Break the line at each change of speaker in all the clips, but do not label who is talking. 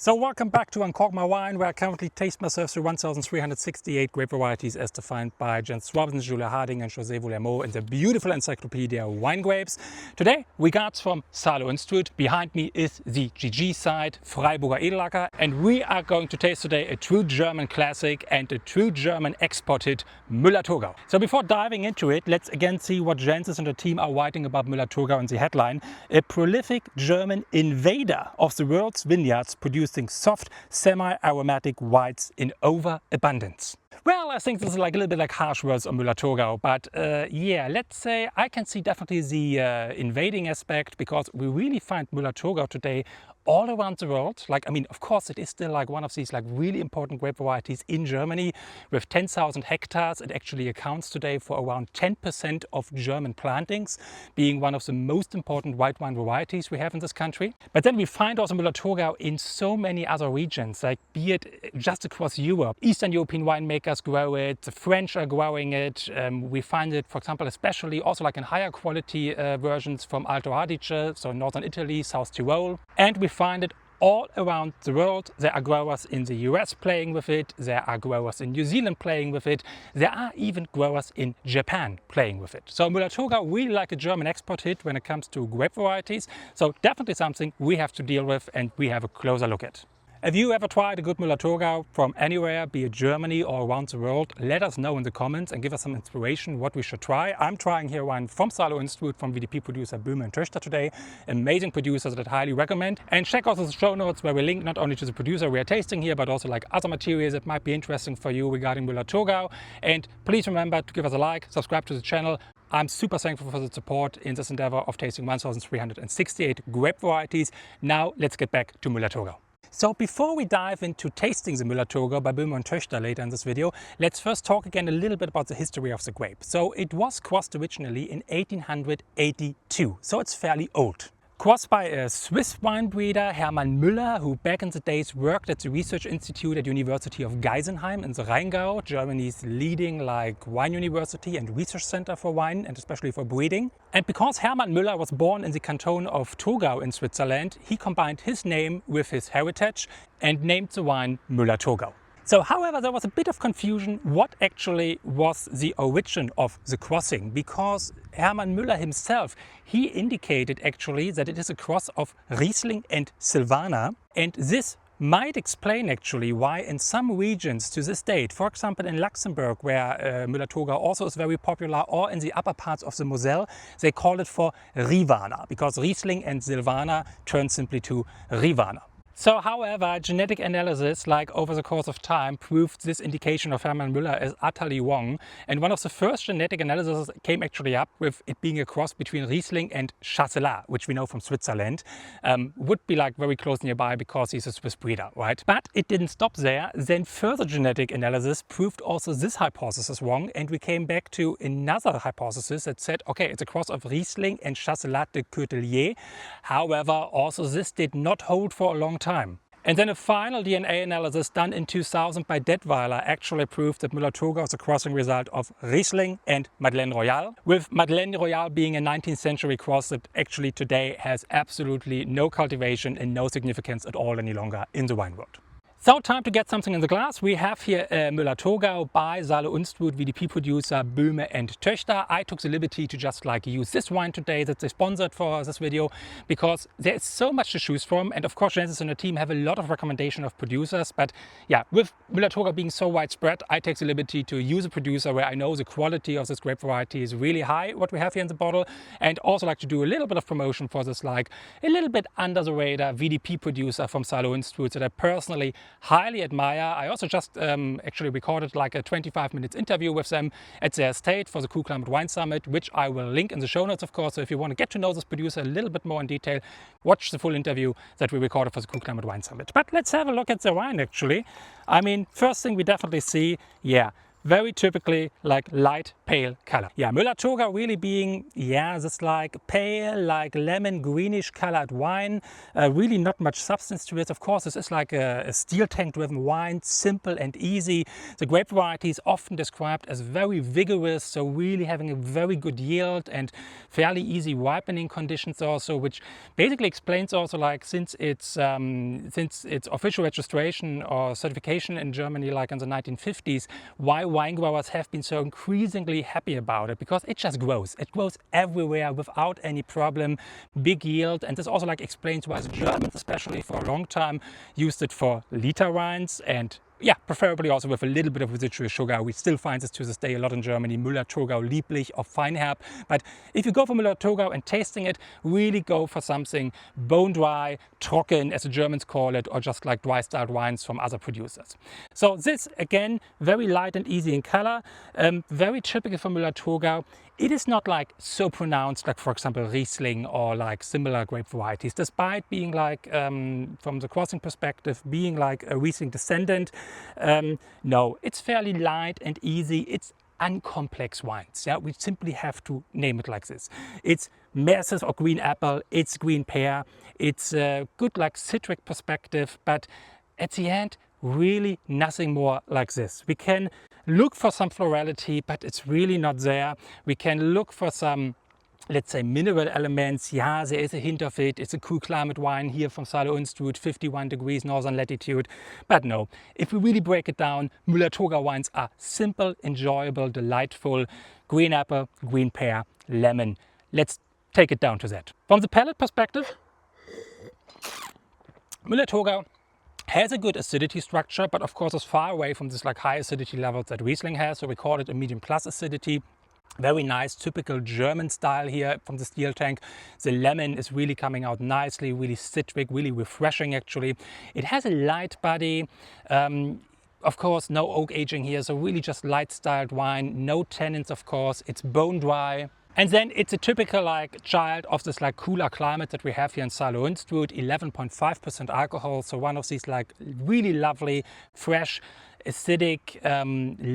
So welcome back to Uncork My Wine, where I currently taste myself through 1,368 grape varieties as defined by Jens Robinson, Julia Harding and José Vullermo in the beautiful encyclopedia Wine Grapes. Today we got from Saale-Unstrut. Behind me is the GG side, Freyburger Edelacker, and we are going to taste today a true German classic and a true German export hit, Müller-Thurgau. So before diving into it, let's again see what Jens and the team are writing about Müller-Thurgau in the headline. A prolific German invader of the world's vineyards producing soft, semi-aromatic whites in overabundance. Well, I think this is like a little bit like harsh words on Müller-Thurgau, but yeah, let's say I can see definitely the invading aspect, because we really find Müller-Thurgau today all around the world. Like, I mean, of course, it is still like one of these like really important grape varieties in Germany. With 10,000 hectares, it actually accounts today for around 10% of German plantings, being one of the most important white wine varieties we have in this country. But then we find also Müller-Thurgau in so many other regions, like be it just across Europe. Eastern European winemakers grow it, the French are growing it. We find it, for example, especially also like in higher quality versions from Alto Adige, so northern Italy, South Tyrol. And we find it all around the world. There are growers in the US playing with it, there are growers in New Zealand playing with it, there are even growers in Japan playing with it. So Müller-Thurgau really like a German export hit when it comes to grape varieties, so definitely something we have to deal with and we have a closer look at. Have you ever tried a good Müller-Thurgau from anywhere, be it Germany or around the world? Let us know in the comments and give us some inspiration what we should try. I'm trying here one from Saale-Unstrut from VDP producer Böhme Töchter today. Amazing producers that I highly recommend. And check also the show notes where we link not only to the producer we are tasting here, but also like other materials that might be interesting for you regarding Müller-Thurgau. And please remember to give us a like, subscribe to the channel. I'm super thankful for the support in this endeavor of tasting 1,368 grape varieties. Now let's get back to Müller-Thurgau. So before we dive into tasting the Müller-Thurgau by Böhme Töchter later in this video, let's first talk again a little bit about the history of the grape. So it was crossed originally in 1882, so it's fairly old. Crossed by a Swiss wine breeder, Hermann Müller, who back in the days worked at the research institute at University of Geisenheim in the Rheingau, Germany's leading like wine university and research center for wine and especially for breeding. And because Hermann Müller was born in the canton of Thurgau in Switzerland, he combined his name with his heritage and named the wine Müller-Thurgau. So, however, there was a bit of confusion what actually was the origin of the crossing, because Hermann Müller himself, he indicated actually that it is a cross of Riesling and Silvaner, and this might explain actually why in some regions to this date, for example in Luxembourg, where Müller-Thurgau also is very popular, or in the upper parts of the Moselle, they call it for Rivaner, because Riesling and Silvaner turn simply to Rivaner. So, however, genetic analysis, like over the course of time, proved this indication of Hermann Müller as utterly wrong. And one of the first genetic analyses came actually up with it being a cross between Riesling and Chasselas, which we know from Switzerland, would be like very close nearby because he's a Swiss breeder, right? But it didn't stop there. Then further genetic analysis proved also this hypothesis wrong, and we came back to another hypothesis that said, okay, it's a cross of Riesling and Chasselas de Courtiller. However, also this did not hold for a long time. And then a final DNA analysis done in 2000 by Dettweiler actually proved that Müller-Thurgau is a crossing result of Riesling and Madeleine Royale, with Madeleine Royale being a 19th century cross that actually today has absolutely no cultivation and no significance at all any longer in the wine world. So, time to get something in the glass. We have here Müller-Thurgau by Saale-Unstrut VDP producer Böhme Töchter. I took the liberty to just like use this wine today that they sponsored for this video, because there is so much to choose from, and of course Jens and the team have a lot of recommendation of producers, but yeah, with Müller-Thurgau being so widespread, I take the liberty to use a producer where I know the quality of this grape variety is really high, what we have here in the bottle, and also like to do a little bit of promotion for this like a little bit under the radar VDP producer from Saale-Unstrut that I personally highly admire. I also just actually recorded like a 25 minutes interview with them at their estate for the Cool Climate Wine Summit, which I will link in the show notes, of course. So if you want to get to know this producer a little bit more in detail, watch the full interview that we recorded for the Cool Climate Wine Summit. But let's have a look at the wine actually. I mean, first thing we definitely see, yeah, very typically like light pale color. Yeah, Müller-Thurgau really being, yeah, this like pale, like lemon greenish colored wine. Really not much substance to it. Of course, this is like a steel tank driven wine, simple and easy. The grape variety is often described as very vigorous, so really having a very good yield and fairly easy ripening conditions also, which basically explains also, like, since its official registration or certification in Germany, like in the 1950s, why wine growers have been so increasingly happy about it, because it just grows. It grows everywhere without any problem, big yield, and this also like explains why the Germans, especially for a long time, used it for liter wines, and yeah, preferably also with a little bit of residual sugar. We still find this to this day a lot in Germany, Müller-Thurgau lieblich or Feinherb. But if you go for Müller-Thurgau and tasting it, really go for something bone dry, trocken, as the Germans call it, or just like dry styled wines from other producers. So this, again, very light and easy in color, very typical for Müller-Thurgau. It is not like so pronounced, like for example Riesling or like similar grape varieties, despite being like, from the crossing perspective, being like a Riesling descendant. No, it's fairly light and easy. It's uncomplex wines. Yeah, we simply have to name it like this. It's merces or green apple, it's green pear, it's a good like citric perspective, but at the end, really nothing more like this. We can look for some florality, but it's really not there. We can look for some, let's say, mineral elements. Yeah, there is a hint of it. It's a cool climate wine here from Saale-Unstrut, 51 degrees northern latitude. But no, if we really break it down, Müller-Thurgau wines are simple, enjoyable, delightful. Green apple, green pear, lemon. Let's take it down to that. From the palate perspective, Müller-Thurgau has a good acidity structure, but of course is far away from this like high acidity levels that Riesling has. So we call it a medium plus acidity. Very nice, typical German style here from the steel tank. The lemon is really coming out nicely, really citric, really refreshing actually. It has a light body. Of course, no oak aging here, so really just light styled wine. No tannins, of course. It's bone dry. And then it's a typical like child of this like cooler climate that we have here in Saale-Unstrut, 11.5% alcohol. So one of these like really lovely, fresh, acidic,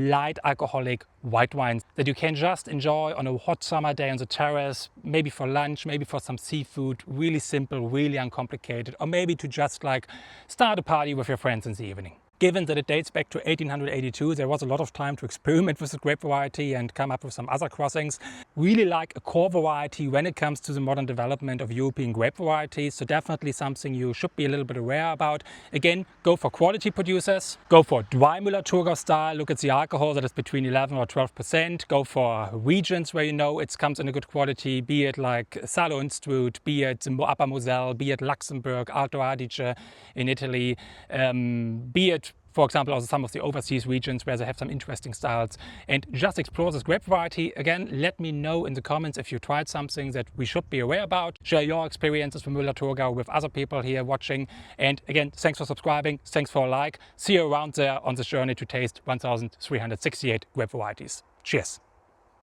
light alcoholic white wines that you can just enjoy on a hot summer day on the terrace, maybe for lunch, maybe for some seafood, really simple, really uncomplicated, or maybe to just like start a party with your friends in the evening. Given that it dates back to 1882, there was a lot of time to experiment with the grape variety and come up with some other crossings. Really like a core variety when it comes to the modern development of European grape varieties, so definitely something you should be a little bit aware about. Again, go for quality producers, go for dry Müller-Thurgau style, look at the alcohol that is between 11 or 12%, go for regions where you know it comes in a good quality, be it like Saale-Unstrut, be it the Upper Moselle, be it Luxembourg, Alto Adige in Italy, be it for example, also some of the overseas regions where they have some interesting styles, and just explore this grape variety. Again, let me know in the comments if you tried something that we should be aware about. Share your experiences from Müller-Thurgau with other people here watching. And again, thanks for subscribing, thanks for a like. See you around there on this journey to taste 1368 grape varieties. Cheers.